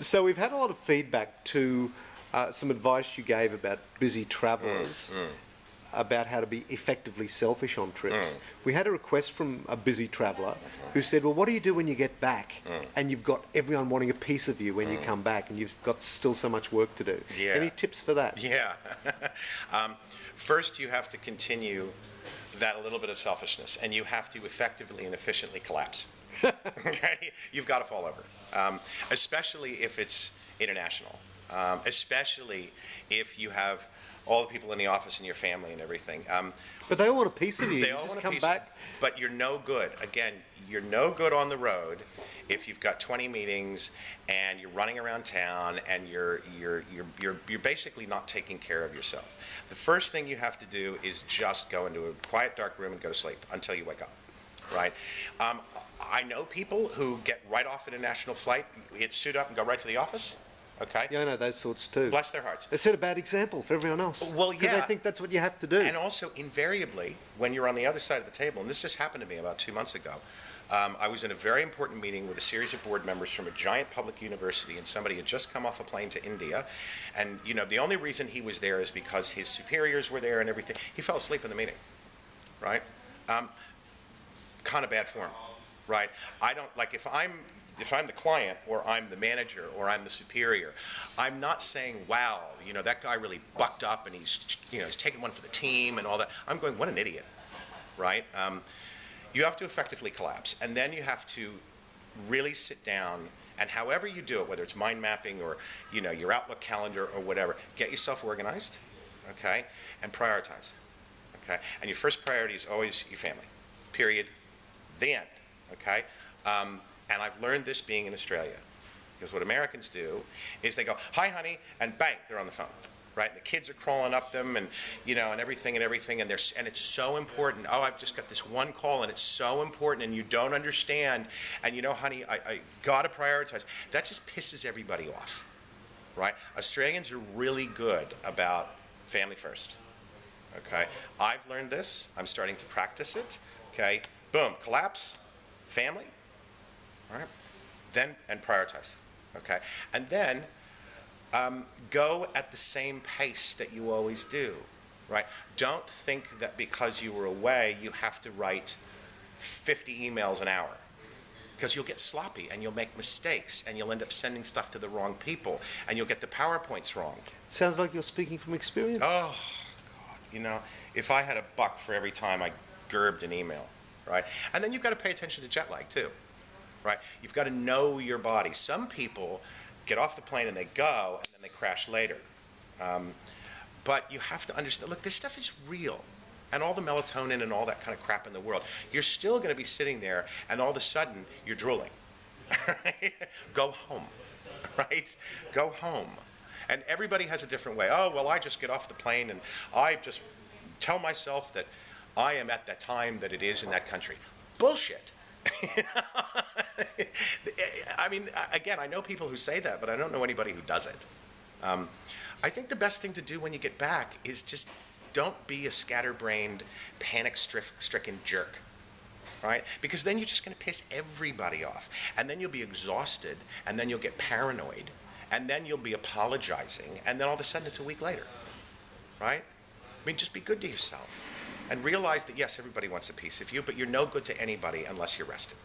So we've had a lot of feedback to some advice you gave about busy travellers, about how to be effectively selfish on trips. We had a request from a busy traveller who said, well, what do you do when you get back and you've got everyone wanting a piece of you when you come back and you've got still so much work to do? Yeah. Any tips for that? Yeah. First, you have to continue that a little bit of selfishness, and you have to effectively and efficiently collapse. Okay? You've got to fall over, especially if it's international, especially if you have all the people in the office and your family and everything. But they all want a piece of you. They You all just want a come piece back. but you're no good. Again, you're no good on the road if you've got 20 meetings and you're running around town and you're basically not taking care of yourself. The first thing you have to do is just go into a quiet, dark room and go to sleep until you wake up, right? I know people who get right off an international flight, suit up and go right to the office. Okay. Yeah, I know those sorts too. Bless their hearts. They set a bad example for everyone else. Well, yeah. Because they think that's what you have to do. And also, invariably, when you're on the other side of the table, and this just happened to me about 2 months ago, I was in a very important meeting with a series of board members from a giant public university, and somebody had just come off a plane to India. And, you know, the only reason he was there is because his superiors were there and everything. He fell asleep in the meeting, right? Kind of bad form, right? I don't, like, if I'm the client, or I'm the manager, or I'm the superior, I'm not saying, wow, you know, that guy really bucked up and he's, you know, he's taking one for the team and all that. I'm going, what an idiot, right? You have to effectively collapse, and then you have to really sit down, and however you do it, whether it's mind mapping or, you know, your Outlook calendar or whatever, get yourself organized, okay, and prioritize, okay? And your first priority is always your family, period, the end, okay? And I've learned this being in Australia, because what Americans do is they go, hi, honey, and bang, they're on the phone, right? And the kids are crawling up them, and, you know, and everything, and it's so important. Oh, I've just got this one call, and it's so important, and you don't understand, and, you know, honey, I got to prioritize. That just pisses everybody off, right? Australians are really good about family first, okay? I've learned this. I'm starting to practice it, okay? Boom, collapse, family. All right, then, and prioritize, okay? And then go at the same pace that you always do, right? Don't think that because you were away, you have to write 50 emails an hour, because you'll get sloppy and you'll make mistakes and you'll end up sending stuff to the wrong people and you'll get the PowerPoints wrong. Sounds like you're speaking from experience. Oh, God, you know, if I had a buck for every time I gerbed an email, right? And then you've got to pay attention to jet lag, too. Right? You've got to know your body. Some people get off the plane and they go, and then they crash later. But you have to understand, look, this stuff is real. And all the melatonin and all that kind of crap in the world. You're still going to be sitting there, and all of a sudden, you're drooling. Go home, right? Go home. And everybody has a different way. Oh, well, I just get off the plane, and I just tell myself that I am at that time that it is in that country. Bullshit. I mean, again, I know people who say that, but I don't know anybody who does it. I think the best thing to do when you get back is just don't be a scatterbrained, panic-stricken jerk, right? Because then you're just going to piss everybody off, and then you'll be exhausted, and then you'll get paranoid, and then you'll be apologizing, and then all of a sudden it's a week later, right? I mean, just be good to yourself. And realize that, yes, everybody wants a piece of you, but you're no good to anybody unless you're rested.